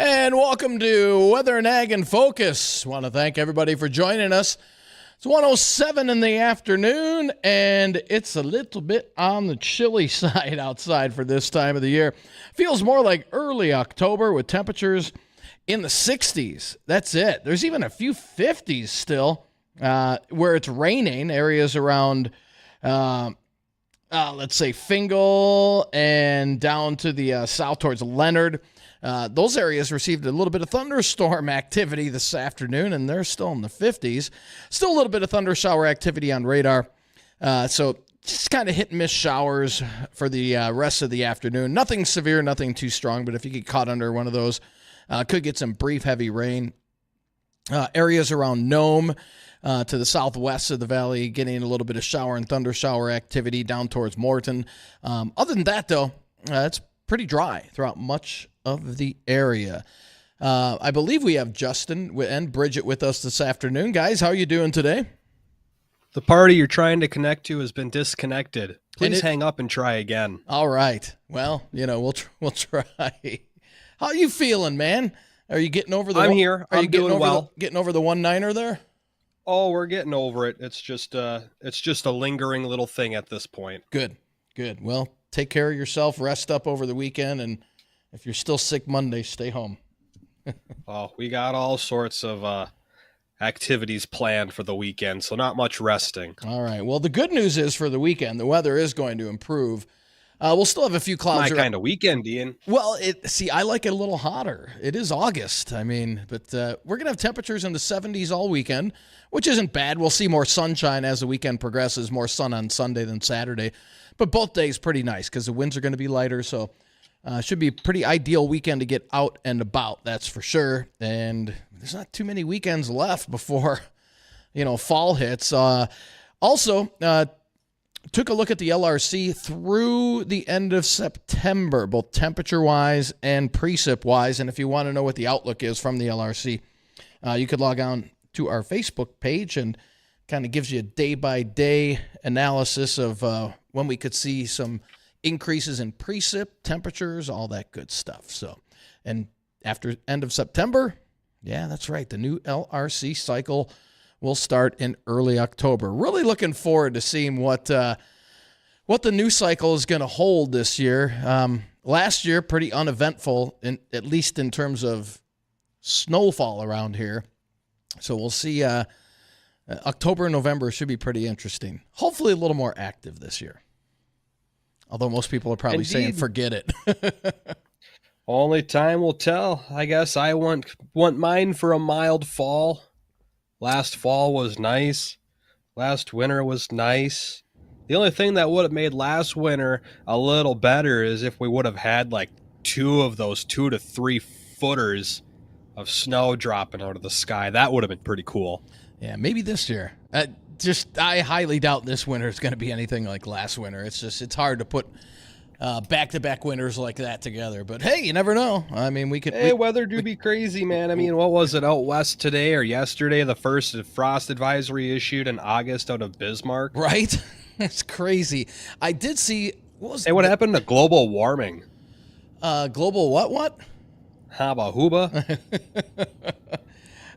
And welcome to Weather and Ag in Focus. Want to thank everybody for joining us. It's 1:07 in the afternoon, and it's a little bit on the chilly side outside for this time of the year. Feels more like early October with temperatures in the 60s. That's it. There's even a few 50s still where it's raining. Areas around, let's say, Fingal and down to the south towards Leonard. Those areas received a little bit of thunderstorm activity this afternoon, and they're still in the 50s. Still a little bit of thundershower activity on radar. So just kind of hit and miss showers for the rest of the afternoon. Nothing severe, nothing too strong, but if you get caught under one of those, could get some brief heavy rain. Areas around Nome to the southwest of the valley getting a little bit of shower and thunder shower activity down towards Morton. Other than that, though, it's pretty dry throughout much of the area. I believe we have Justin and Bridgette with us this afternoon. Guys, how are you doing today? The party you're trying to connect to has been disconnected. Please hang up and try again. All right. Well, we'll try. How are you feeling, man? Are you getting over the? I'm here. Are you I'm doing well. Getting over the 1-9er there? Oh, we're getting over it. It's just a lingering little thing at this point. Good. Well, take care of yourself. Rest up over the weekend, and if you're still sick Monday, stay home. Oh, we got all sorts of activities planned for the weekend, so not much resting. All right. Well, the good news is for the weekend, the weather is going to improve. We'll still have a few clouds. My kind of weekend, Ian. Well, I like it a little hotter. It is August. But we're going to have temperatures in the 70s all weekend, which isn't bad. We'll see more sunshine as the weekend progresses, more sun on Sunday than Saturday. But both days pretty nice because the winds are going to be lighter, so should be a pretty ideal weekend to get out and about, that's for sure. And there's not too many weekends left before, fall hits. Also, took a look at the LRC through the end of September, both temperature-wise and precip-wise. And if you want to know what the outlook is from the LRC, you could log on to our Facebook page and kind of gives you a day-by-day analysis of when we could see some increases in precip, temperatures, all that good stuff. So, and after end of September, yeah, that's right, the new LRC cycle will start in early October. Really looking forward to seeing what the new cycle is going to hold this year. Last year, pretty uneventful, at least in terms of snowfall around here. So we'll see. October and November should be pretty interesting. Hopefully a little more active this year. Although most people are probably saying, forget it. Only time will tell. I guess I want mine for a mild fall. Last fall was nice. Last winter was nice. The only thing that would have made last winter a little better is if we would have had like 2 of those 2 to 3 footers of snow dropping out of the sky. That would have been pretty cool. Yeah, maybe this year. I highly doubt this winter is going to be anything like last winter. It's hard to put back-to-back winters like that together. But hey, you never know. I mean, weather do be crazy, man. I mean, what was it out west today or yesterday? The first frost advisory issued in August out of Bismarck. Right? It's crazy. I did see. What happened to global warming? Global what? Haba huba.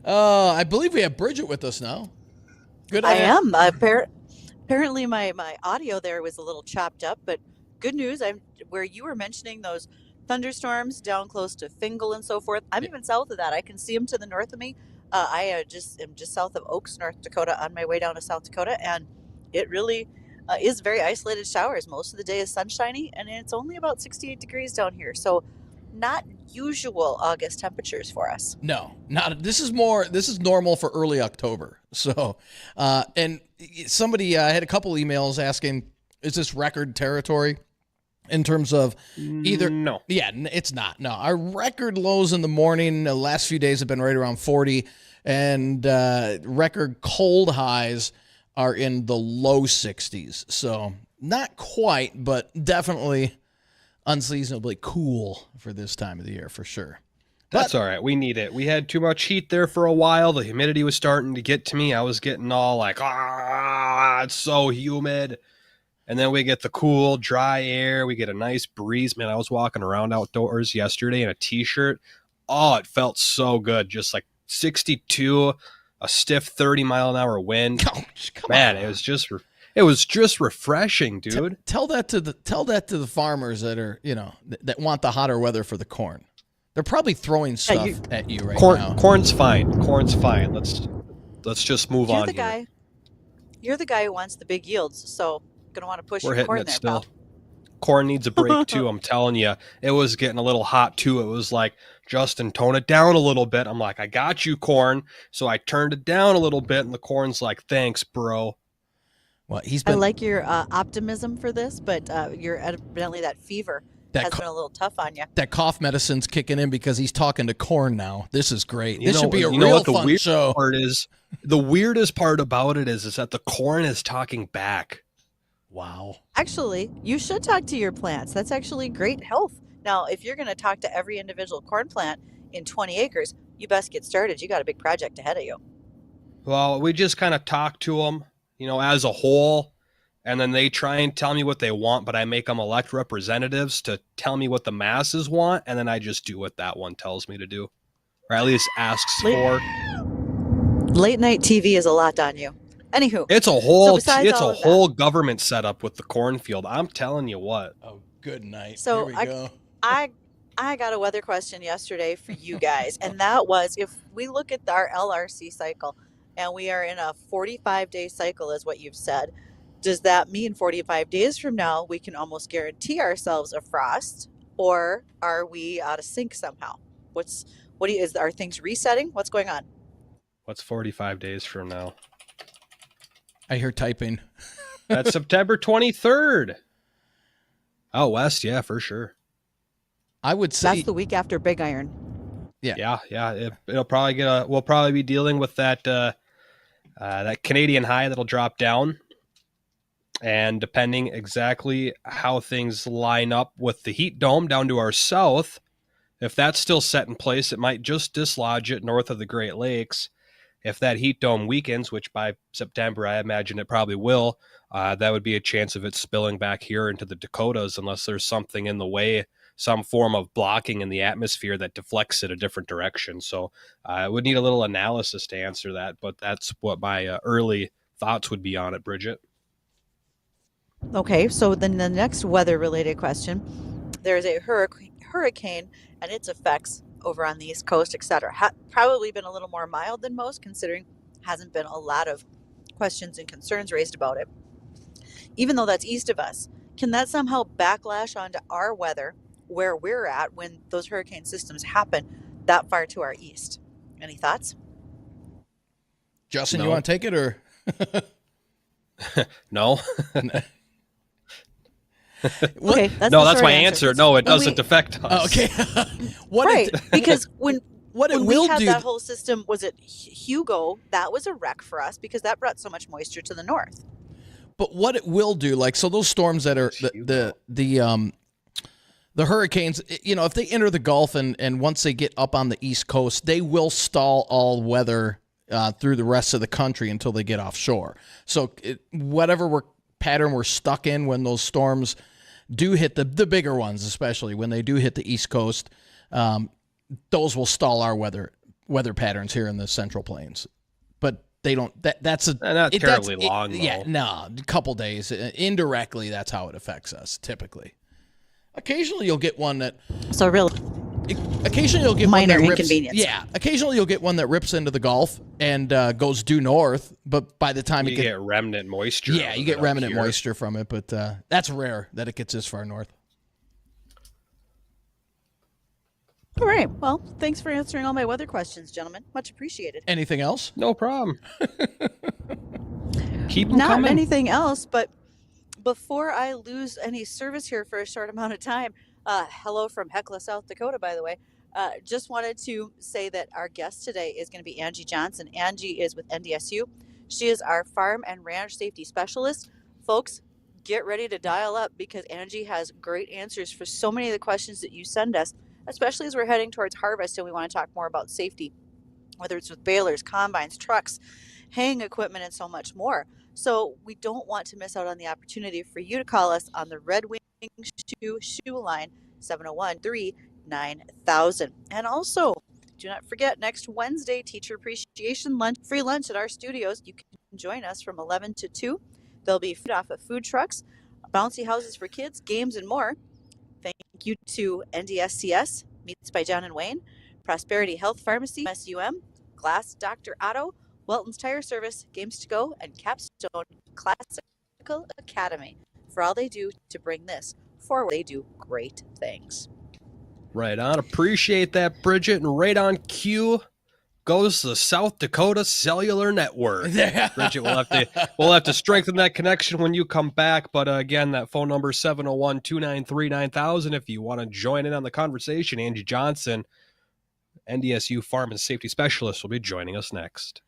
I believe we have Bridgette with us now. Good. I am. Apparently, my audio there was a little chopped up, but good news. Where you were mentioning those thunderstorms down close to Fingal and so forth. I'm even south of that. I can see them to the north of me. I am just south of Oaks, North Dakota, on my way down to South Dakota, and it really is very isolated showers. Most of the day is sunshiny, and it's only about 68 degrees down here. So not usual August temperatures for us. No, not. This is normal for early October. So, and somebody had a couple emails asking, is this record territory in terms of either? No. Yeah, it's not. No, our record lows in the morning the last few days have been right around 40, and record cold highs are in the low 60s. So not quite, but definitely unseasonably cool for this time of the year for sure. That's all right. We need it. We had too much heat there for a while. The humidity was starting to get to me. I was getting all like, it's so humid. And then we get the cool, dry air. We get a nice breeze. Man, I was walking around outdoors yesterday in a T-shirt. oh, it felt so good. Just like 62, a stiff 30-mile-an-hour wind. Oh, come Man, on. it was just refreshing, dude. Tell that to the farmers that are, that want the hotter weather for the corn. They're probably throwing stuff at you right now. Corn's fine. Corn's fine. Let's just move on here. You're the guy who wants the big yields, so gonna want to push We're your hitting corn it there, still. pal. Corn needs a break too. I'm telling you, it was getting a little hot too. It was like, Justin, tone it down a little bit. I'm like, I got you, corn. So I turned it down a little bit, and the corn's like, thanks, bro. Well, I like your optimism for this, but you're evidently that fever has been a little tough on you. That cough medicine's kicking in because he's talking to corn now. This is great. This should be a real fun show. The weirdest part about it is that the corn is talking back. Wow. Actually, you should talk to your plants. That's actually great health. Now, if you're going to talk to every individual corn plant in 20 acres, you best get started. You got a big project ahead of you. Well, we just kind of talk to them, as a whole, and then they try and tell me what they want, but I make them elect representatives to tell me what the masses want, and then I just do what that one tells me to do, or at least asks for. Late night TV is a lot on you. Anywho, it's a whole government setup with the cornfield. I'm telling you what. Oh, good night. So here we go. I got a weather question yesterday for you guys, and that was, if we look at our LRC cycle, and we are in a 45-day cycle, is what you've said. Does that mean 45 days from now we can almost guarantee ourselves a frost, or are we out of sync somehow? Are things resetting? What's going on? What's 45 days from now? I hear typing. That's September 23rd. Oh, West, yeah, for sure. I would say that's the week after Big Iron. Yeah. It'll probably we'll probably be dealing with that that Canadian high that'll drop down, and depending exactly how things line up with the heat dome down to our south, if that's still set in place, it might just dislodge it north of the Great Lakes. If that heat dome weakens, which by September I imagine it probably will, that would be a chance of it spilling back here into the Dakotas, unless there's something in the way, some form of blocking in the atmosphere that deflects it a different direction. So I would need a little analysis to answer that, but that's what my early thoughts would be on it, Bridgette. Okay, so then the next weather-related question, there's a hurricane and its effects over on the East Coast, etc. Probably been a little more mild than most, considering hasn't been a lot of questions and concerns raised about it. Even though that's east of us, can that somehow backlash onto our weather where we're at when those hurricane systems happen that far to our east? Any thoughts? Justin, you want to take it or? No. Okay, that's my answer. No, it doesn't affect us. Okay. Because when we had do that whole system, was it Hugo? That was a wreck for us because that brought so much moisture to the north. But what it will do, so those storms that are the hurricanes, if they enter the Gulf and once they get up on the East Coast, they will stall all weather through the rest of the country until they get offshore. So whatever pattern we're stuck in when those storms do hit the bigger ones, especially when they do hit the East Coast, those will stall our weather patterns here in the Central Plains. But they don't. That's not terribly long. Yeah, no, a couple days. Indirectly, that's how it affects us. Typically, occasionally you'll get one that. So really. Occasionally you'll get minor one that rips, inconvenience. Yeah, occasionally you'll get one that rips into the Gulf and goes due north. But by the time you get remnant moisture. Yeah, you get remnant moisture from it, but that's rare that it gets this far north. All right. Well, thanks for answering all my weather questions, gentlemen. Much appreciated. Anything else? No problem. Keep them Not coming. anything else, but before I lose any service here for a short amount of time, hello from Hecla, South Dakota, by the way. Just wanted to say that our guest today is going to be Angie Johnson. Angie is with NDSU. She is our farm and ranch safety specialist. Folks, get ready to dial up because Angie has great answers for so many of the questions that you send us, especially as we're heading towards harvest and we want to talk more about safety, whether it's with balers, combines, trucks, haying equipment, and so much more. So we don't want to miss out on the opportunity for you to call us on the Red Wing Shoe line, 701-3 9000. And also, do not forget, next Wednesday, Teacher Appreciation Lunch, free lunch at our studios. You can join us from 11 to 2. There'll be food off of food trucks, bouncy houses for kids, games, and more. Thank you to NDSCS, Meets by John and Wayne, Prosperity Health Pharmacy, SUM, Glass Dr. Otto, Welton's Tire Service, Games to Go, and Capstone Classical Academy for all they do to bring this forward. They do great things. Right on. Appreciate that, Bridgette. And right on cue goes the South Dakota Cellular Network. Bridgette, we'll have to strengthen that connection when you come back. But again, that phone number 701-293-9000 if you want to join in on the conversation. Angie Johnson, NDSU Farm and Safety Specialist, will be joining us next.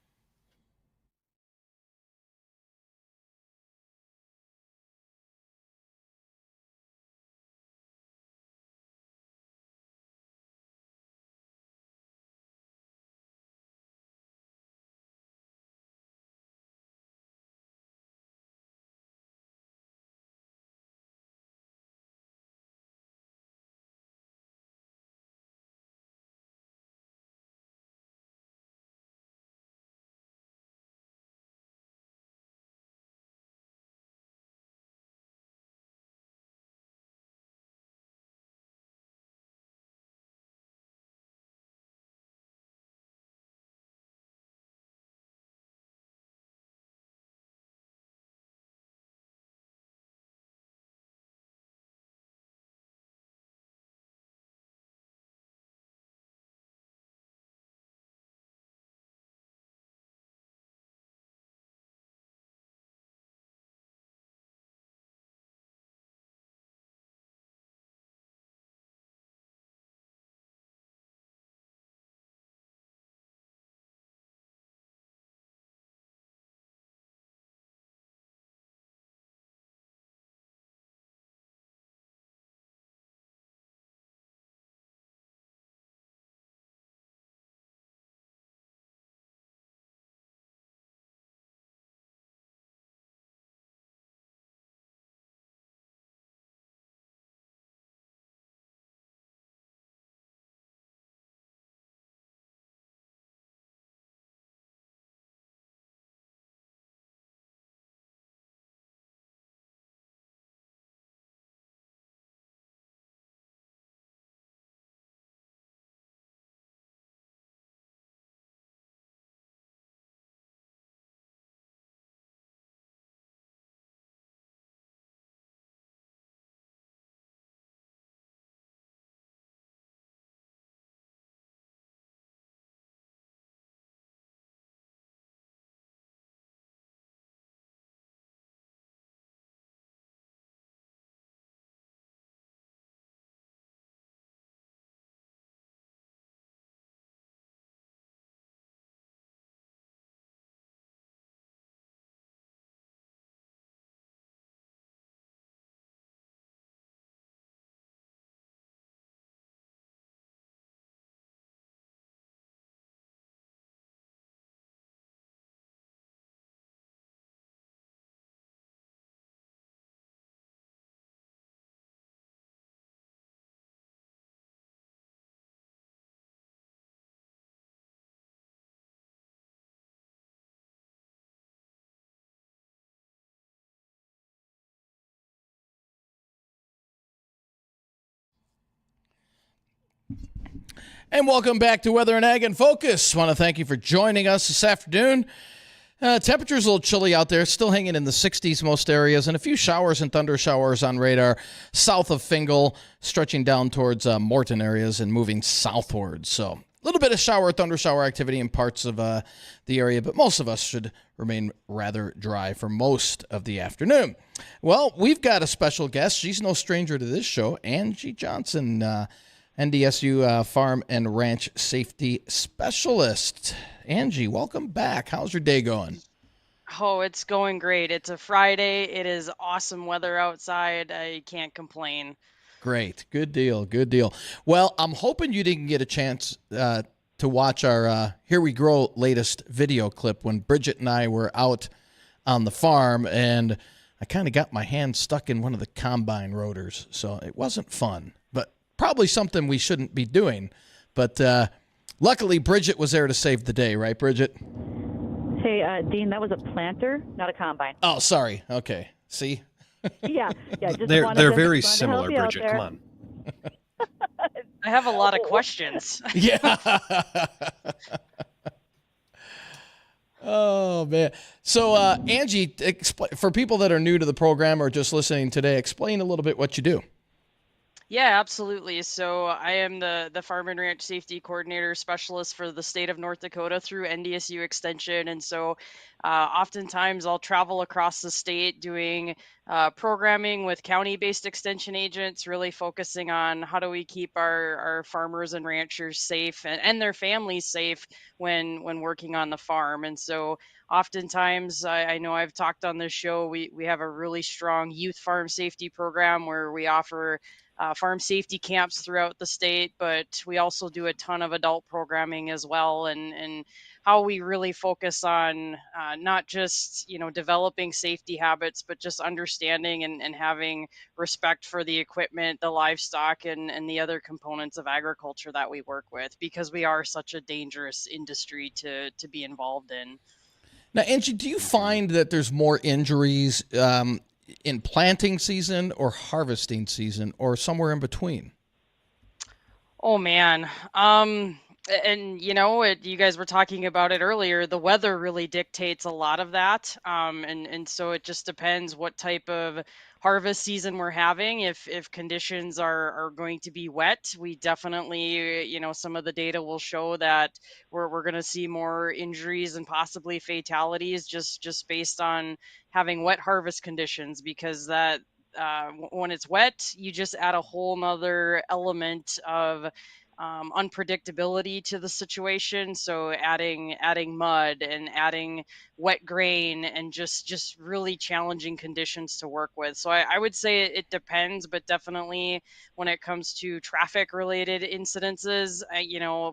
And welcome back to Weather and Ag in Focus. I want to thank you for joining us this afternoon. Temperature's a little chilly out there, still hanging in the 60s most areas, and a few showers and thunder showers on radar south of Fingal, stretching down towards Morton areas and moving southwards. So a little bit of thunder shower activity in parts of the area, but most of us should remain rather dry for most of the afternoon. Well, we've got a special guest. She's no stranger to this show, Angie Johnson, NDSU Farm and Ranch Safety Specialist. Angie, welcome back. How's your day going? Oh, it's going great. It's a Friday. It is awesome weather outside. I can't complain. Great. Good deal. Good deal. Well, I'm hoping you didn't get a chance to watch our Here We Grow latest video clip when Bridgette and I were out on the farm, and I kind of got my hand stuck in one of the combine rotors, so it wasn't fun. But probably something we shouldn't be doing. But luckily, Bridgette was there to save the day, right, Bridgette? Hey, Dean, that was a planter, not a combine. Oh, sorry. Okay. See? Yeah. Just They're wanted to, very wanted to similar, help you out Bridgette. there. Come on. I have a lot of questions. Yeah. Oh, man. So, Angie, for people that are new to the program or just listening today, explain a little bit what you do. Yeah, absolutely. So I am the Farm and Ranch Safety Coordinator Specialist for the state of North Dakota through NDSU Extension. And so oftentimes I'll travel across the state doing programming with county-based extension agents, really focusing on how do we keep our farmers and ranchers safe and their families safe when working on the farm. And so oftentimes I know I've talked on this show, we have a really strong youth farm safety program where we offer farm safety camps throughout the state, but we also do a ton of adult programming as well, and how we really focus on not just developing safety habits, but just understanding and having respect for the equipment, the livestock, and the other components of agriculture that we work with, because we are such a dangerous industry to be involved in. Now, Angie, do you find that there's more injuries in planting season or harvesting season or somewhere in between? Oh man. And you guys were talking about it earlier. The weather really dictates a lot of that. And so it just depends what type of harvest season we're having. If conditions are going to be wet, we definitely, some of the data will show that we're going to see more injuries and possibly fatalities just based on having wet harvest conditions, because that when it's wet, you just add a whole nother element of unpredictability to the situation. So adding mud and adding wet grain and just really challenging conditions to work with. So I would say it depends, but definitely when it comes to traffic related incidences,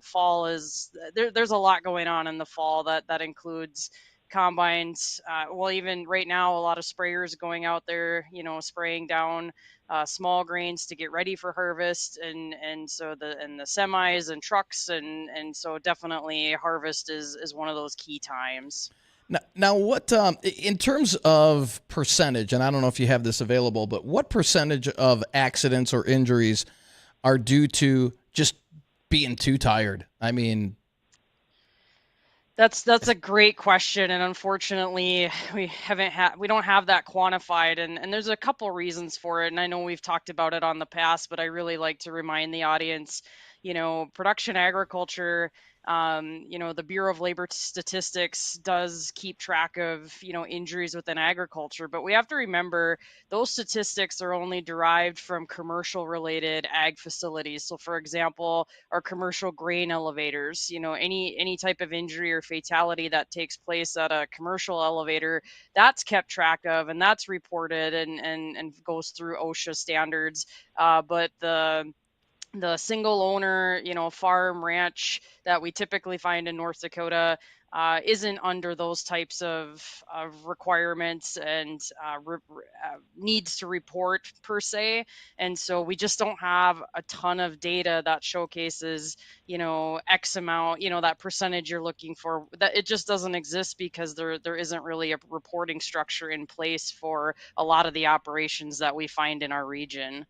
fall is there's a lot going on in the fall that includes combines. Well, even right now, a lot of sprayers going out there, spraying down small grains to get ready for harvest, and so the semis and trucks, and so definitely harvest is one of those key times. Now, what in terms of percentage, and I don't know if you have this available, but what percentage of accidents or injuries are due to just being too tired? I mean, That's a great question, and unfortunately, we don't have that quantified, and there's a couple reasons for it. And I know we've talked about it on the past, but I really like to remind the audience, production agriculture. The Bureau of Labor Statistics does keep track of injuries within agriculture, but we have to remember those statistics are only derived from commercial related ag facilities. So, for example, our commercial grain elevators, any type of injury or fatality that takes place at a commercial elevator, that's kept track of and that's reported and goes through OSHA standards. But the single owner, farm ranch that we typically find in North Dakota isn't under those types of requirements and needs to report per se. And so we just don't have a ton of data that showcases, X amount, that percentage you're looking for. That it just doesn't exist because there isn't really a reporting structure in place for a lot of the operations that we find in our region.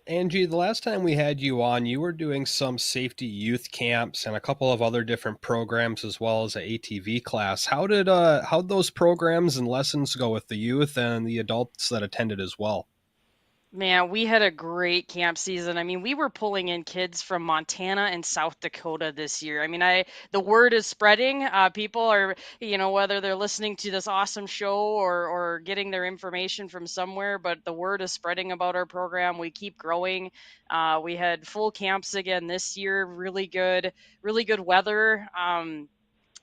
Angie, the last time we had you on, you were doing some safety youth camps and a couple of other different programs as well as a ATV class. How'd those programs and lessons go with the youth and the adults that attended as well? Man, we had a great camp season. I mean, we were pulling in kids from Montana and South Dakota this year. I mean, the word is spreading. People are, whether they're listening to this awesome show or getting their information from somewhere, but the word is spreading about our program. We keep growing. We had full camps again this year. Really good weather.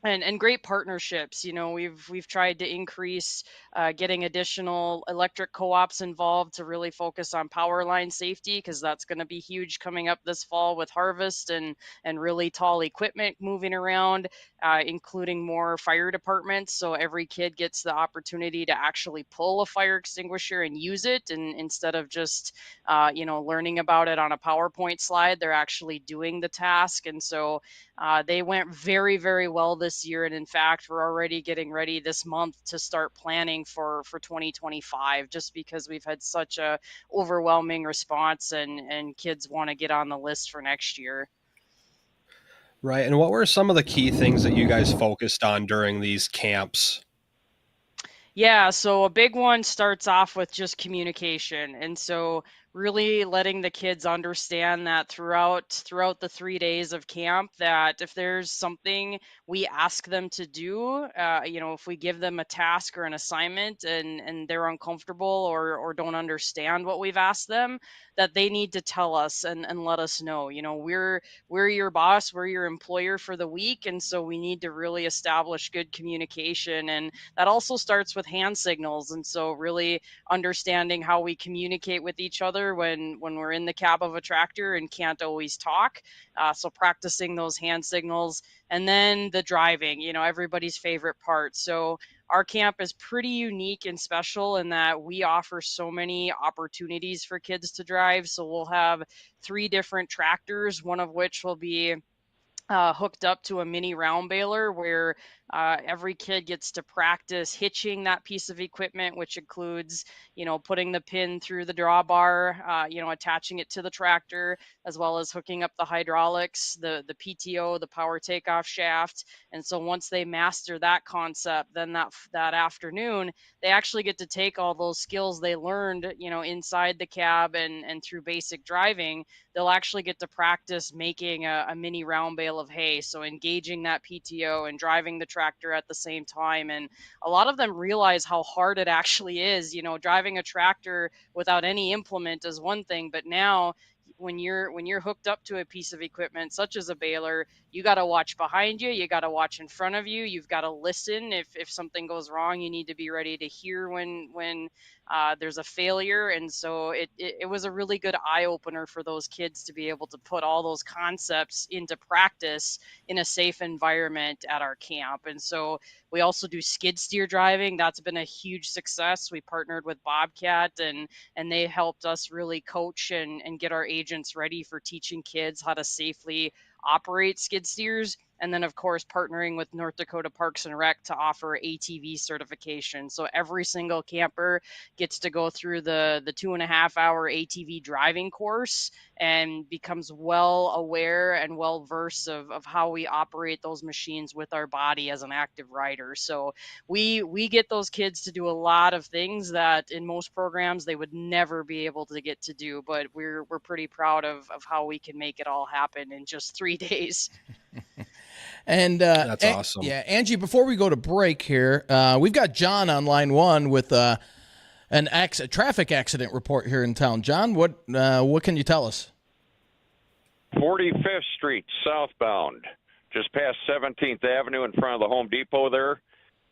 and great partnerships. We've tried to increase getting additional electric co-ops involved to really focus on power line safety, because that's going to be huge coming up this fall with harvest and really tall equipment moving around, including more fire departments. So every kid gets the opportunity to actually pull a fire extinguisher and use it, and instead of just learning about it on a PowerPoint slide, they're actually doing the task. And so they went very, very well this year, and in fact, we're already getting ready this month to start planning for 2025, just because we've had such a overwhelming response, and kids want to get on the list for next year. Right. And what were some of the key things that you guys focused on during these camps? Yeah, so a big one starts off with just communication. And so really letting the kids understand that throughout the 3 days of camp, that if there's something we ask them to do, if we give them a task or an assignment, and they're uncomfortable or don't understand what we've asked them, that they need to tell us and let us know. We're your boss, we're your employer for the week, and so we need to really establish good communication. And that also starts with hand signals. And so really understanding how we communicate with each other when we're in the cab of a tractor and can't always talk. So practicing those hand signals. And then the driving, everybody's favorite part. So our camp is pretty unique and special in that we offer so many opportunities for kids to drive. So we'll have 3 different tractors, one of which will be hooked up to a mini round baler, where every kid gets to practice hitching that piece of equipment, which includes, putting the pin through the drawbar, attaching it to the tractor, as well as hooking up the hydraulics, the PTO, the power takeoff shaft. And so once they master that concept, then that afternoon, they actually get to take all those skills they learned, inside the cab and through basic driving. They'll actually get to practice making a mini round bale of hay. So engaging that PTO and driving the tractor at the same time. And a lot of them realize how hard it actually is. Driving a tractor without any implement is one thing, but now when you're hooked up to a piece of equipment such as a baler, you got to watch behind you, you got to watch in front of you, you've got to listen. If something goes wrong, you need to be ready to hear when there's a failure. And so it was a really good eye opener for those kids to be able to put all those concepts into practice in a safe environment at our camp. And so we also do skid steer driving. That's been a huge success. We partnered with Bobcat, and they helped us really coach and get our agents ready for teaching kids how to safely operate skid steers. And then, of course, partnering with North Dakota Parks and Rec to offer ATV certification. So every single camper gets to go through the 2.5 hour ATV driving course and becomes well aware and well versed of how we operate those machines with our body as an active rider. So we get those kids to do a lot of things that in most programs they would never be able to get to do. But we're pretty proud of how we can make it all happen in just 3 days. And That's awesome. Yeah, Angie, before we go to break here, we've got John on line one with a traffic accident report here in town. John, what can you tell us? 45th Street southbound, just past 17th Avenue in front of the Home Depot there.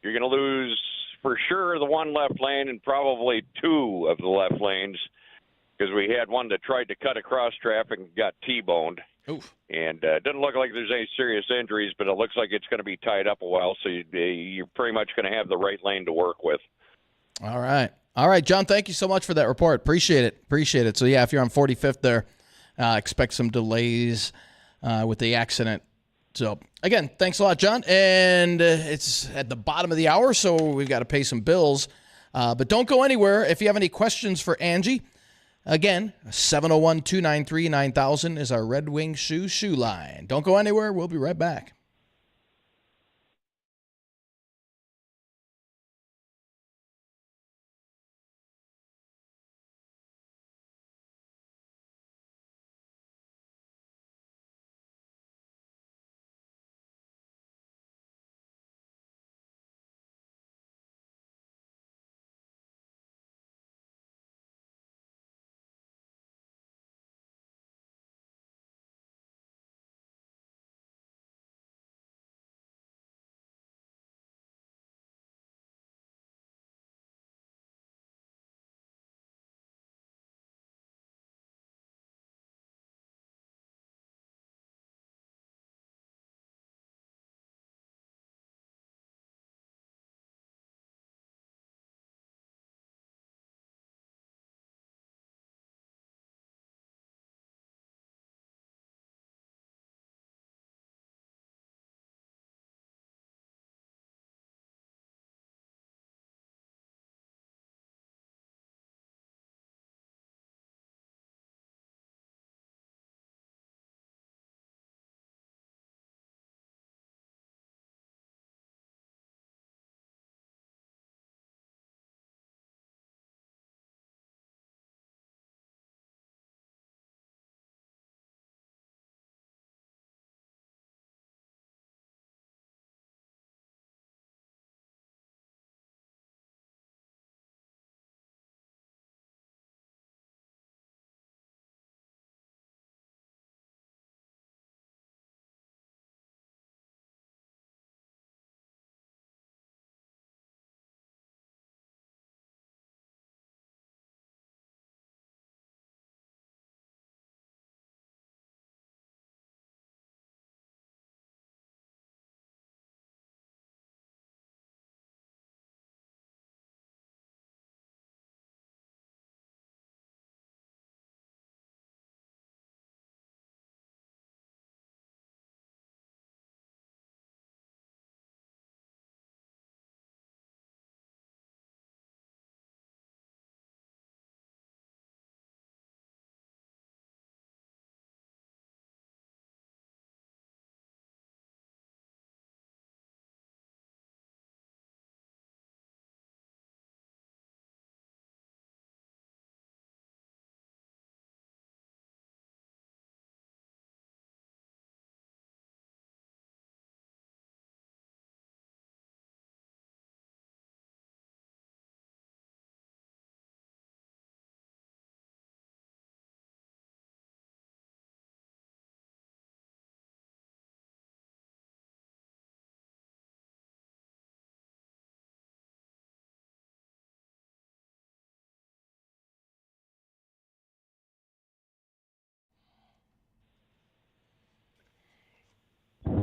You're going to lose for sure the one left lane and probably 2 of the left lanes, because we had one that tried to cut across traffic and got T-boned. Oof. And it doesn't look like there's any serious injuries, but it looks like it's going to be tied up a while, so you're pretty much going to have the right lane to work with. All right, John, thank you so much for that report. Appreciate it. So, yeah, if you're on 45th there, expect some delays with the accident. So, again, thanks a lot, John. And it's at the bottom of the hour, so we've got to pay some bills. But don't go anywhere. If you have any questions for Angie, again, 701-293-9000 is our Red Wing shoe line. Don't go anywhere. We'll be right back.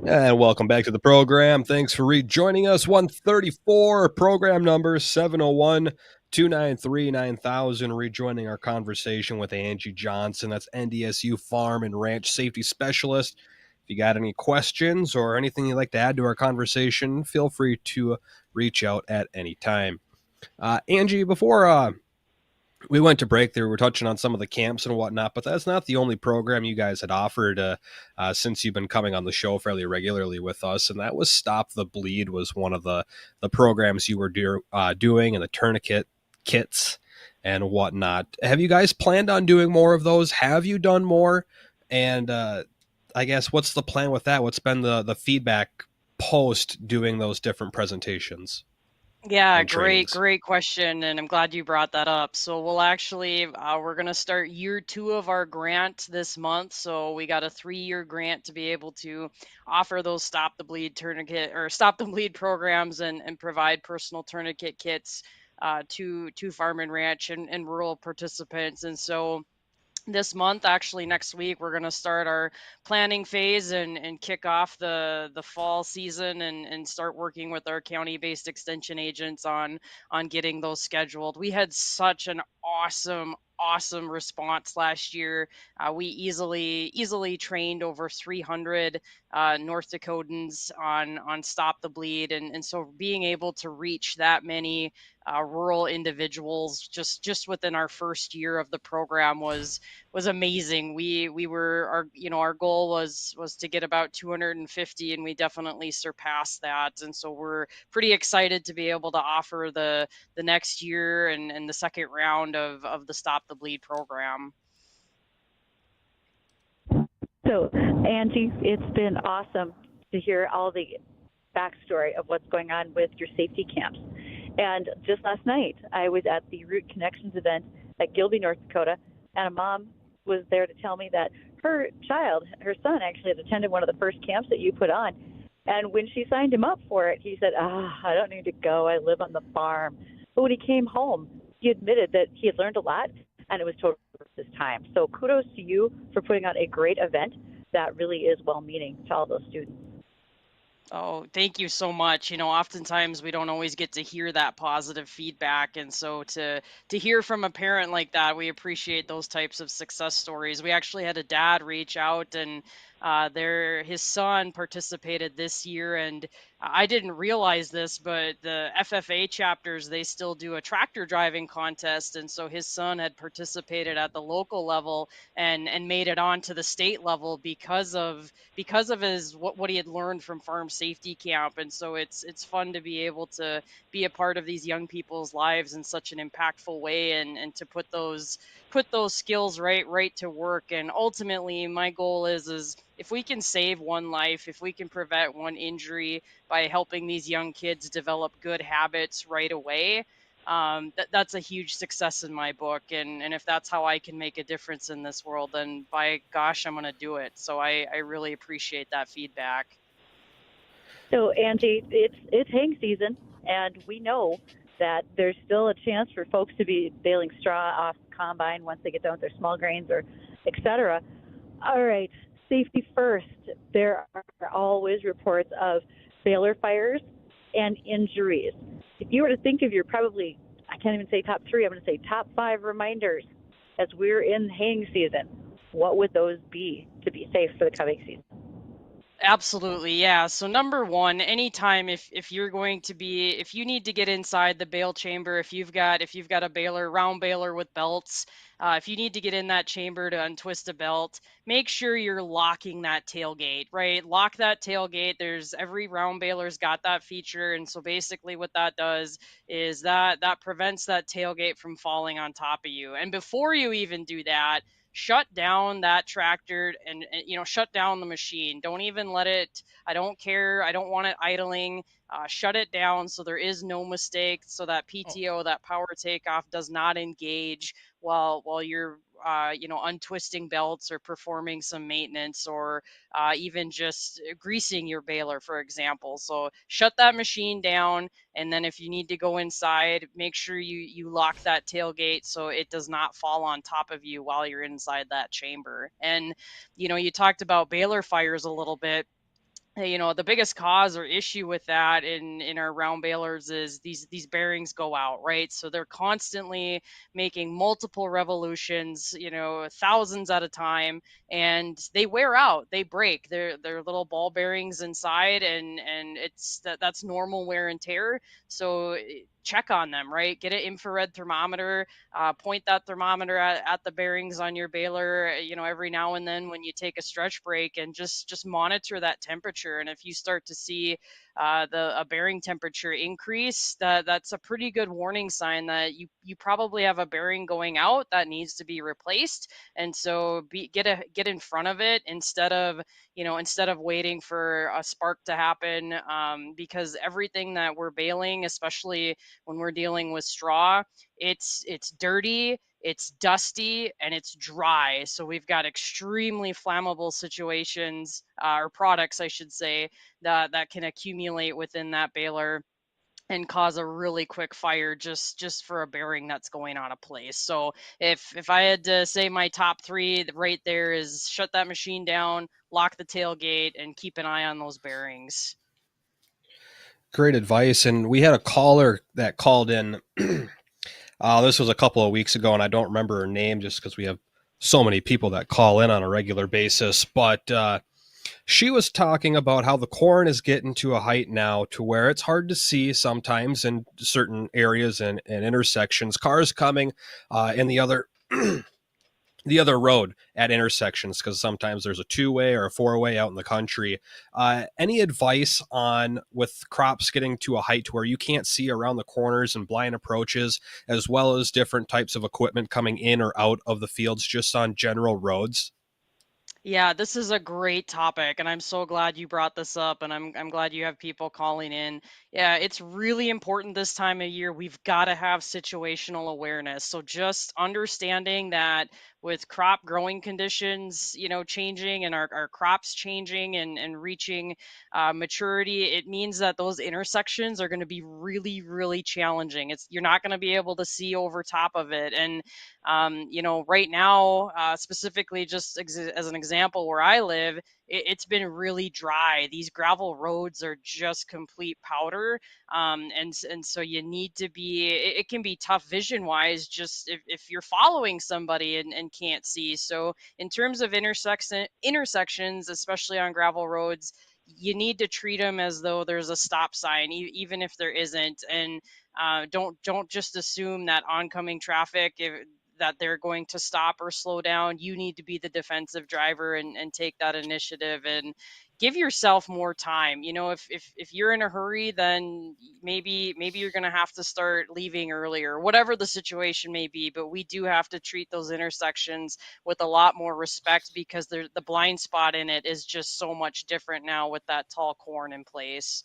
And welcome back to the program. Thanks for rejoining us. 134, program number 701-293-9000. Rejoining our conversation with Angie Johnson. That's NDSU Farm and Ranch Safety Specialist. If you got any questions or anything you'd like to add to our conversation, feel free to reach out at any time. Angie, before we went to break there, we were touching on some of the camps and whatnot, but that's not the only program you guys had offered since you've been coming on the show fairly regularly with us, and that was Stop the Bleed was one of the programs you were doing, and the tourniquet kits and whatnot. Have you guys planned on doing more of those? Have you done more? And I guess what's the plan with that? What's been the feedback post doing those different presentations? Yeah, And trainings. great question, and I'm glad you brought that up. So we'll actually we're going to start year 2 of our grant this month. So we got a 3-year grant to be able to offer those Stop the Bleed tourniquet or Stop the Bleed programs and provide personal tourniquet kits to farm and ranch and rural participants. And so this month, actually next week, we're going to start our planning phase and kick off the fall season and start working with our county-based extension agents on getting those scheduled. We had such an awesome response last year. We easily trained over 300 North Dakotans on Stop the Bleed, and so being able to reach that many rural individuals just within our first year of the program was amazing. We were our goal was to get about 250, and we definitely surpassed that. And so we're pretty excited to be able to offer the next year and the second round of the Stop the Bleed program. So, Angie, it's been awesome to hear all the backstory of what's going on with your safety camps. And just last night, I was at the Root Connections event at Gilby, North Dakota, and a mom was there to tell me that her son actually had attended one of the first camps that you put on. And when she signed him up for it, he said, I don't need to go. I live on the farm. But when he came home, he admitted that he had learned a lot, and it was totally worth his time. So kudos to you for putting on a great event that really is well-meaning to all those students. Oh, thank you so much. Oftentimes we don't always get to hear that positive feedback. And so to hear from a parent like that, we appreciate those types of success stories. We actually had a dad reach out, and his son participated this year, and I didn't realize this, but the FFA chapters, they still do a tractor driving contest. And so his son had participated at the local level and made it on to the state level because of his what he had learned from farm safety camp. And so it's fun to be able to be a part of these young people's lives in such an impactful way, and to put those skills right to work. And ultimately my goal is if we can save one life, if we can prevent one injury by helping these young kids develop good habits right away, that's a huge success in my book. And if that's how I can make a difference in this world, then by gosh, I'm going to do it. So I really appreciate that feedback. So, Angie, it's haying season, and we know that there's still a chance for folks to be baling straw off the combine once they get done with their small grains or et cetera. All right, safety first. There are always reports of baler fires and injuries. If you were to think of your probably, I can't even say top 3, I'm going to say top 5 reminders as we're in haying season, what would those be to be safe for the coming season? Absolutely, yeah. So number one, anytime if you're going to be if you need to get inside the bale chamber, if you've got a round baler with belts, if you need to get in that chamber to untwist a belt, make sure you're locking that tailgate, right? Lock that tailgate. Every round baler's got that feature, and so basically what that does is that prevents that tailgate from falling on top of you. And before you even do that, shut down that tractor and shut down the machine. Don't even let it, I don't care, I don't want it idling. Shut it down so there is no mistake, so that PTO, that power takeoff, does not engage while you're untwisting belts or performing some maintenance, or even just greasing your baler, for example. So shut that machine down, and then if you need to go inside, make sure you lock that tailgate so it does not fall on top of you while you're inside that chamber. And you talked about baler fires a little bit. the biggest cause or issue with that in our round balers is these bearings go out, right? So they're constantly making multiple revolutions, thousands at a time, and they wear out, they break. They're little ball bearings inside, and that's normal wear and tear. So check on them, right? Get an infrared thermometer, point that thermometer at the bearings on your baler, every now and then when you take a stretch break, and just monitor that temperature. And if you start to see a bearing temperature increase, that's a pretty good warning sign that you probably have a bearing going out that needs to be replaced. And so get in front of it instead of waiting for a spark to happen, because everything that we're baling, especially when we're dealing with straw, it's dirty, it's dusty, and it's dry. So we've got extremely flammable situations, or products, I should say, that can accumulate within that baler and cause a really quick fire just for a bearing that's going out of place. So if I had to say my top three, right there is shut that machine down, lock the tailgate, and keep an eye on those bearings. Great advice. And we had a caller that called in. This was a couple of weeks ago, and I don't remember her name just because we have so many people that call in on a regular basis. But she was talking about how the corn is getting to a height now to where it's hard to see sometimes in certain areas and intersections. Cars coming in the other the other road at intersections, because sometimes there's a two-way or a four-way out in the country. Any advice on with crops getting to a height to where you can't see around the corners and blind approaches, as well as different types of equipment coming in or out of the fields just on general roads? Yeah, this is a great topic, and I'm so glad you brought this up, and I'm glad you have people calling in. Yeah, it's really important this time of year. We've got to have situational awareness. So just understanding that with crop growing conditions, changing, and our crops changing and reaching maturity, it means that those intersections are going to be really, really challenging. You're not going to be able to see over top of it. And right now, specifically, just as an example, where I live, it's been really dry. These gravel roads are just complete powder, and so you need to be. It can be tough vision wise, just if you're following somebody and can't see. So in terms of intersections, especially on gravel roads, you need to treat them as though there's a stop sign, even if there isn't. And don't just assume that oncoming traffic, that they're going to stop or slow down. You need to be the defensive driver and take that initiative and give yourself more time. If you're in a hurry, then maybe you're going to have to start leaving earlier, whatever the situation may be. But we do have to treat those intersections with a lot more respect, because the blind spot in it is just so much different now with that tall corn in place.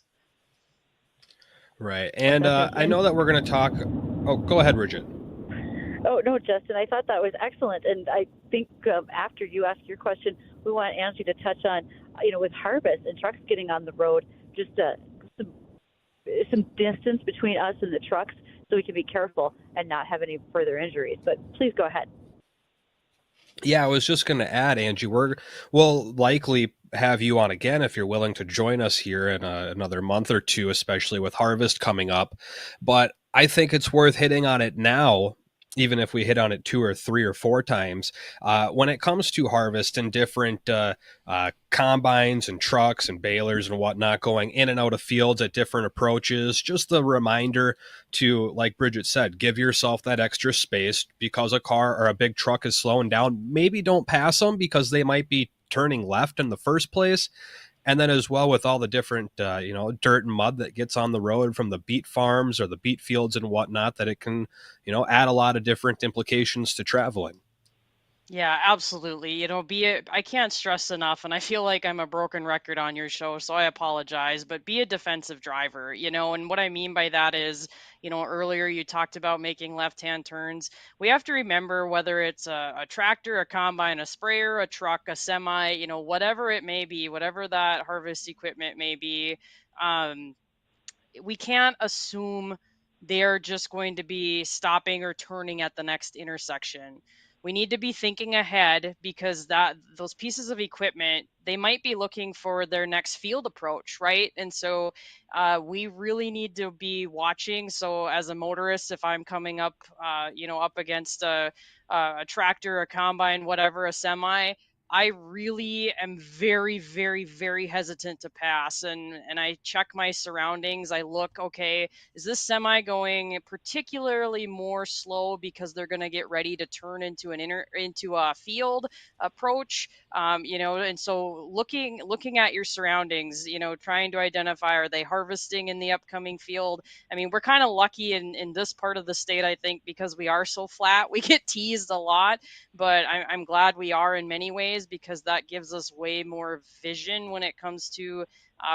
Right. And I know that we're going to talk. Oh, go ahead, Bridgette. Oh, no, Justin, I thought that was excellent. And I think after you ask your question, we want Angie to touch on, with harvest and trucks getting on the road, just some distance between us and the trucks so we can be careful and not have any further injuries. But please go ahead. Yeah, I was just going to add, Angie, we'll likely have you on again if you're willing to join us here in another month or two, especially with harvest coming up. But I think it's worth hitting on it now, even if we hit on it 2 or 3 or 4 times. When it comes to harvest and different combines and trucks and balers and whatnot going in and out of fields at different approaches, just the reminder to, like Bridgette said, give yourself that extra space. Because a car or a big truck is slowing down, maybe don't pass them because they might be turning left in the first place. And then as well, with all the different, dirt and mud that gets on the road from the beet farms or the beet fields and whatnot, that it can, add a lot of different implications to traveling. Yeah, absolutely. I can't stress enough, and I feel like I'm a broken record on your show, so I apologize, but be a defensive driver, and what I mean by that is, earlier you talked about making left-hand turns. We have to remember, whether it's a tractor, a combine, a sprayer, a truck, a semi, whatever it may be, whatever that harvest equipment may be, um, we can't assume they're just going to be stopping or turning at the next intersection. we need to be thinking ahead, because those pieces of equipment, they might be looking for their next field approach, right? And so we really need to be watching. So as a motorist, if I'm coming up, up against a tractor, a combine, whatever, a semi, I really am very, very, very hesitant to pass, and I check my surroundings. I look, okay, is this semi going particularly more slow because they're going to get ready to turn into into a field approach? And so looking at your surroundings, trying to identify, are they harvesting in the upcoming field? I mean, we're kind of lucky in this part of the state, I think, because we are so flat. We get teased a lot, but I'm glad we are in many ways, because that gives us way more vision when it comes to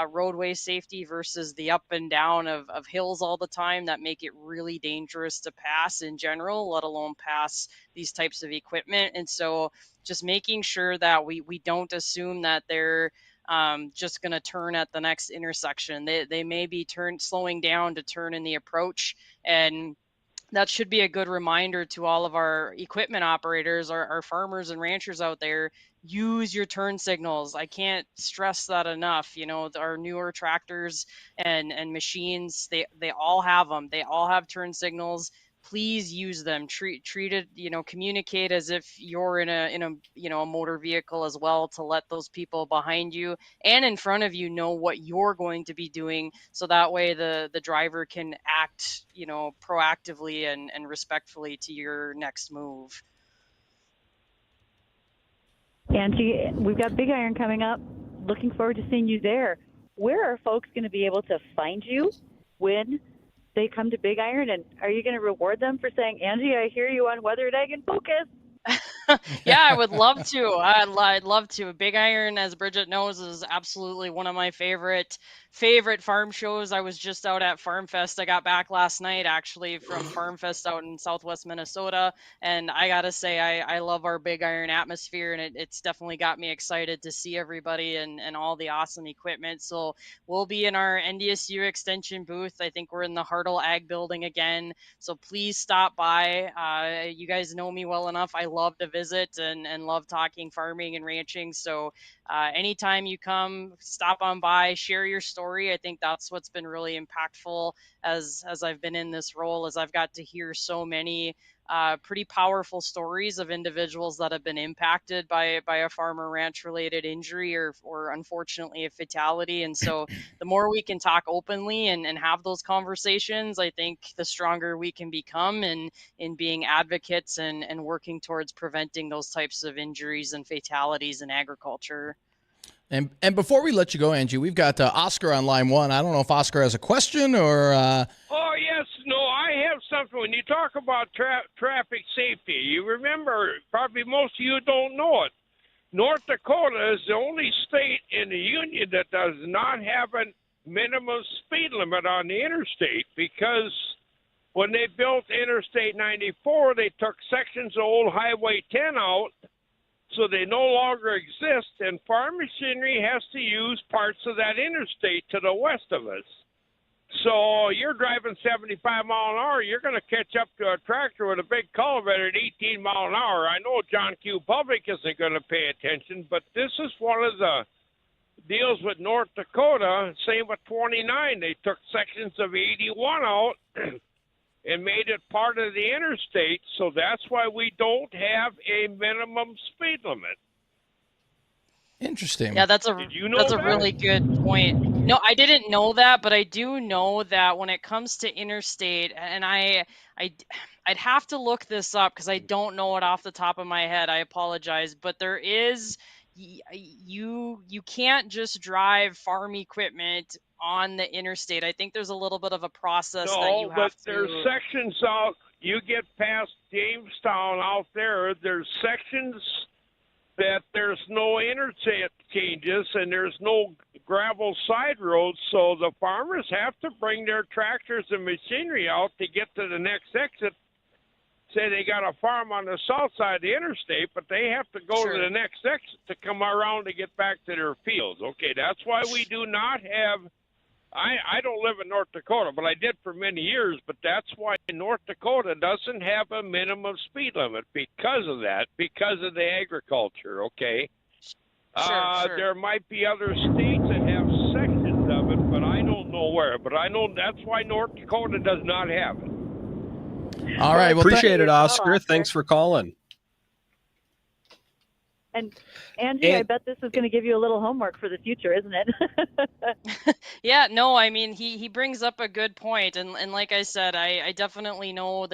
roadway safety versus the up and down of hills all the time that make it really dangerous to pass in general, let alone pass these types of equipment. And so just making sure that we don't assume that they're just going to turn at the next intersection. They may be slowing down to turn in the approach, and that should be a good reminder to all of our equipment operators, our farmers and ranchers out there. Use your turn signals. I can't stress that enough. Our newer tractors and machines, they all have them. They all have turn signals. Please use them. Treat it, communicate as if you're in a motor vehicle as well, to let those people behind you and in front of you know what you're going to be doing, so that way the driver can act, proactively and respectfully to your next move. Angie, we've got Big Iron coming up. Looking forward to seeing you there. Where are folks going to be able to find you when they come to Big Iron? And are you going to reward them for saying, Angie, I hear you on Weathered Egg and Focus? Yeah, I would love to. I'd love to. Big Iron, as Bridgette knows, is absolutely one of my favorite farm shows. I was just out at Farm Fest. I got back last night, actually, from Farm Fest out in Southwest Minnesota, and I gotta say, I love our Big Iron atmosphere, and it's definitely got me excited to see everybody and all the awesome equipment. So we'll be in our NDSU extension booth. I think we're in the Readel Ag building again. So please stop by. You guys know me well enough. I love to visit and love talking farming and ranching. So anytime you come, stop on by, share your story. I think that's what's been really impactful as I've been in this role, as I've got to hear so many pretty powerful stories of individuals that have been impacted by a farm or ranch related injury or unfortunately a fatality. And so the more we can talk openly and have those conversations, I think the stronger we can become in being advocates and working towards preventing those types of injuries and fatalities in agriculture. And before we let you go, Angie, we've got Oscar on line one. I don't know if Oscar has a question or... Oh, yes. No, I have something. When you talk about traffic safety, you remember, probably most of you don't know it, North Dakota is the only state in the union that does not have a minimum speed limit on the interstate, because when they built Interstate 94, they took sections of old Highway 10 out, so they no longer exist, and farm machinery has to use parts of that interstate to the west of us. So you're driving 75 mile an hour, you're going to catch up to a tractor with a big cultivator at 18 mile an hour. I know John Q. Public isn't going to pay attention, but this is one of the deals with North Dakota. Same with 29. They took sections of 81 out and made it part of the interstate, so that's why we don't have a minimum speed limit. Interesting. Yeah, that's a really good point. No, I didn't know that, but I do know that when it comes to interstate, and I'd have to look this up because I don't know it off the top of my head. I apologize, but there is you can't just drive farm equipment on the interstate. I think there's a little bit of a process that you have to. No, but there's sections out. You get past Jamestown out there. There's sections that there's no interstate changes and there's no gravel side roads, so the farmers have to bring their tractors and machinery out to get to the next exit. Say they got a farm on the south side of the interstate, but they have to go to the next exit to come around to get back to their fields. Okay, that's why we do not have I don't live in North Dakota, but I did for many years. But that's why North Dakota doesn't have a minimum speed limit because of that, because of the agriculture. Okay. Sure. There might be other states that have sections of it, but I don't know where. But I know that's why North Dakota does not have it. All right. Well, Appreciate it, well, Oscar. Thanks for calling. And Angie, I bet this is going to give you a little homework for the future, isn't it? Yeah, no, I mean he brings up a good point, and like I said, I definitely know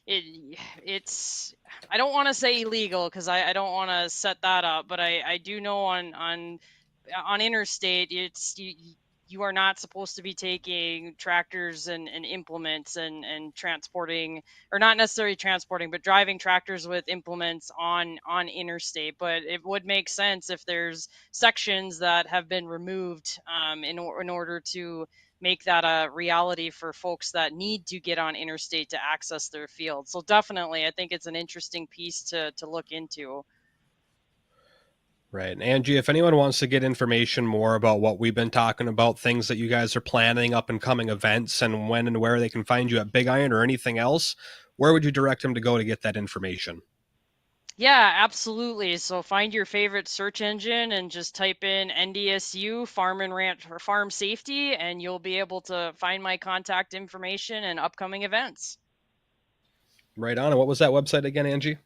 it's I don't want to say illegal because I don't want to set that up, but I do know on interstate you are not supposed to be taking tractors and implements and transporting, or not necessarily transporting, but driving tractors with implements on interstate. But it would make sense if there's sections that have been removed in order to make that a reality for folks that need to get on interstate to access their field. So definitely, I think it's an interesting piece to look into. Right. And Angie, if anyone wants to get information more about what we've been talking about, things that you guys are planning, up and coming events, and when and where they can find you at Big Iron or anything else, where would you direct them to go to get that information? Yeah, absolutely. So find your favorite search engine and just type in NDSU Farm and Ranch or Farm Safety, and you'll be able to find my contact information and upcoming events. Right on. And what was that website again, Angie?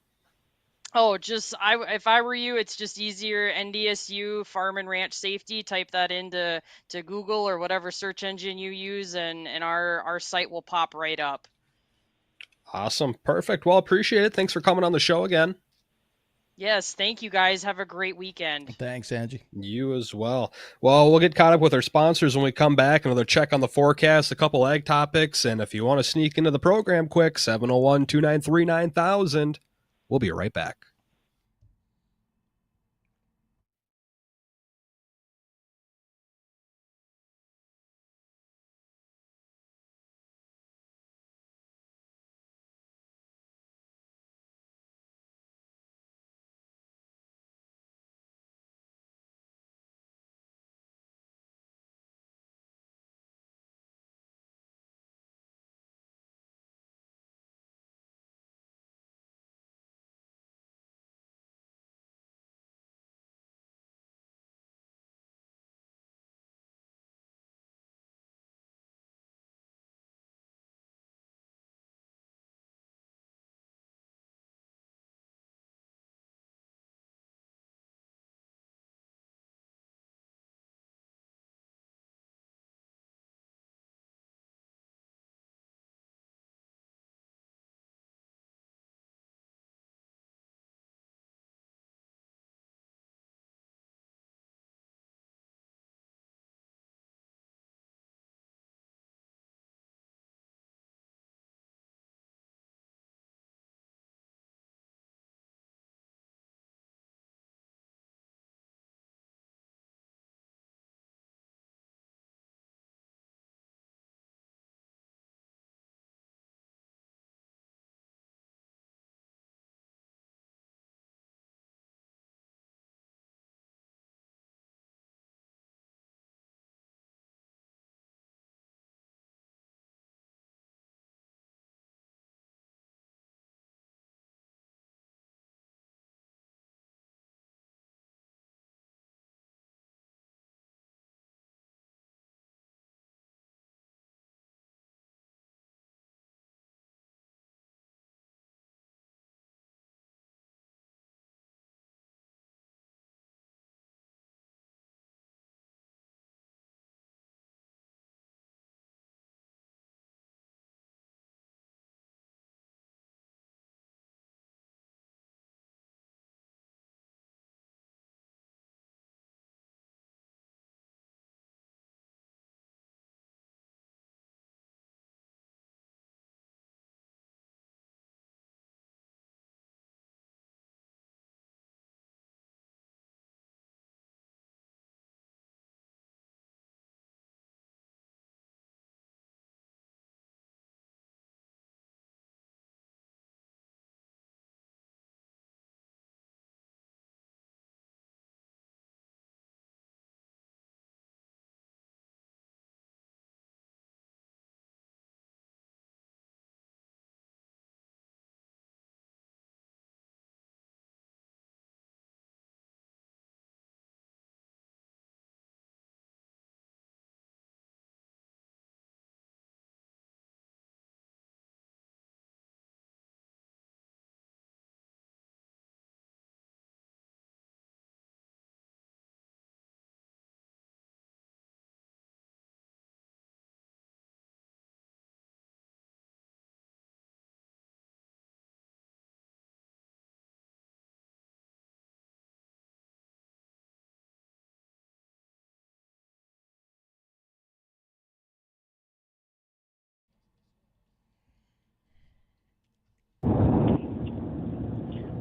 Oh, if I were you, it's just easier. NDSU Farm and Ranch Safety. Type that into Google or whatever search engine you use, and our site will pop right up. Awesome. Perfect. Well, appreciate it. Thanks for coming on the show again. Yes, thank you guys. Have a great weekend. thanks, Angie. You as well. Well, we'll get caught up with our sponsors when we come back. Another check on the forecast, a couple ag topics, and if you want to sneak into the program quick, 701-293-9000. We'll be right back.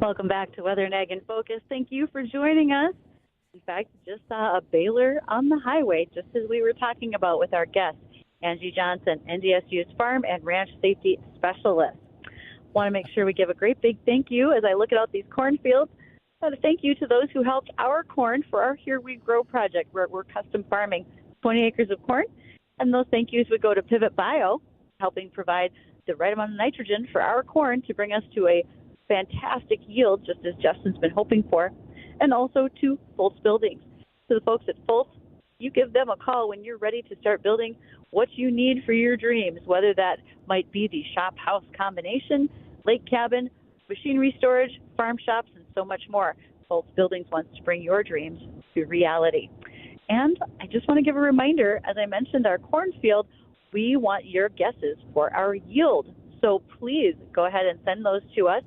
Welcome back to Weather and Ag in Focus. Thank you for joining us. In fact, just saw a baler on the highway, just as we were talking about with our guest, Angie Johnson, NDSU's Farm and Ranch Safety Specialist. Want to make sure we give a great big thank you as I look at these cornfields. I want to thank you to those who helped our corn for our Here We Grow project, where we're custom farming 20 acres of corn. And those thank yous would go to Pivot Bio, helping provide the right amount of nitrogen for our corn to bring us to a fantastic yield, just as Justin's been hoping for, and also to Foltz Buildings. To the folks at Foltz, you give them a call when you're ready to start building what you need for your dreams, whether that might be the shop-house combination, lake cabin, machinery storage, farm shops, and so much more. Foltz Buildings wants to bring your dreams to reality. And I just want to give a reminder, as I mentioned, our cornfield, we want your guesses for our yield. So please go ahead and send those to us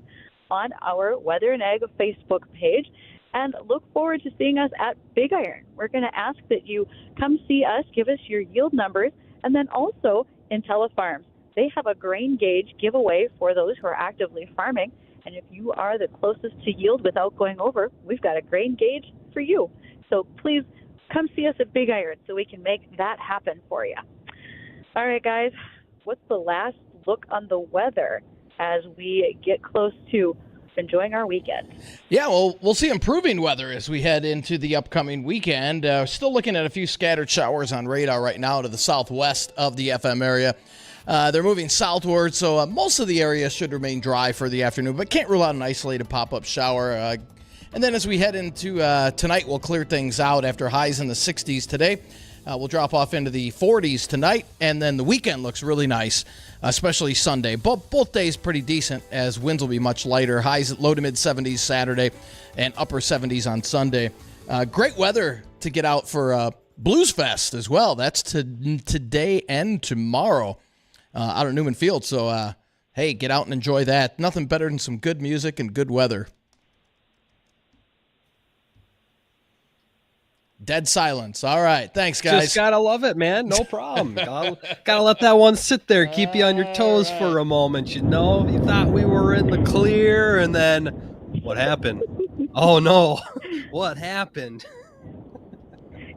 on our Weather and Ag Facebook page, and look forward to seeing us at Big Iron. We're going to ask that you come see us, give us your yield numbers, and then also IntelliFarms. They have a grain gauge giveaway for those who are actively farming, and if you are the closest to yield without going over, we've got a grain gauge for you. So please come see us at Big Iron so we can make that happen for you. All right, guys, what's the last look on the weather as we get close to enjoying our weekend? Yeah, well, we'll see improving weather as we head into the upcoming weekend. Still looking at a few scattered showers on radar right now to the southwest of the FM area. They're moving southward, so most of the area should remain dry for the afternoon, but can't rule out an isolated pop-up shower. And then as we head into tonight, we'll clear things out after highs in the 60s today. We'll drop off into the 40s tonight, and then the weekend looks really nice, especially Sunday. Both days pretty decent, as winds will be much lighter. Highs at low to mid-70s Saturday and upper 70s on Sunday. Great weather to get out for Blues Fest as well. That's today and tomorrow out at Newman Field. So, hey, get out and enjoy that. Nothing better than some good music and good weather. Dead silence. All right. Thanks, guys. Just gotta love it, man. No problem. gotta let that one sit there. Keep you on your toes for a moment, you know? You thought we were in the clear, and then what happened? Oh, no. What happened?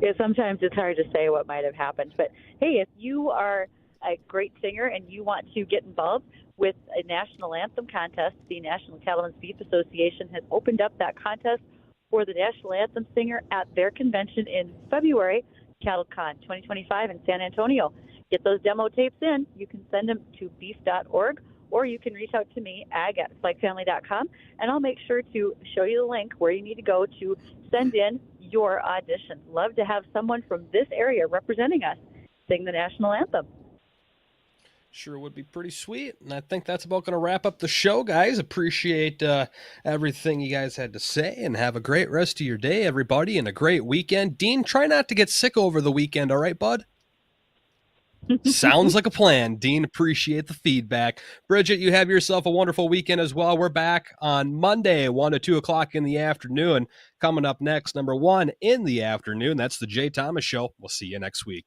Yeah, sometimes it's hard to say what might have happened. But, hey, if you are a great singer and you want to get involved with a national anthem contest, the National Cattlemen's Beef Association has opened up that contest for the national anthem singer at their convention in February, CattleCon 2025 in San Antonio. Get those demo tapes in. You can send them to beef.org, or you can reach out to me, ag@spikefamily.com, and I'll make sure to show you the link where you need to go to send in your audition. Love to have someone from this area representing us sing the national anthem. Sure would be pretty sweet. And I think that's about going to wrap up the show, guys. Appreciate everything you guys had to say, and have a great rest of your day, everybody, and a great weekend. Dean, try not to get sick over the weekend, all right, bud? Sounds like a plan. Dean, appreciate the feedback. Bridgette, you have yourself a wonderful weekend as well. We're back on Monday, 1 to 2 o'clock in the afternoon. Coming up next, number 1 in the afternoon, that's the Jay Thomas Show. We'll see you next week.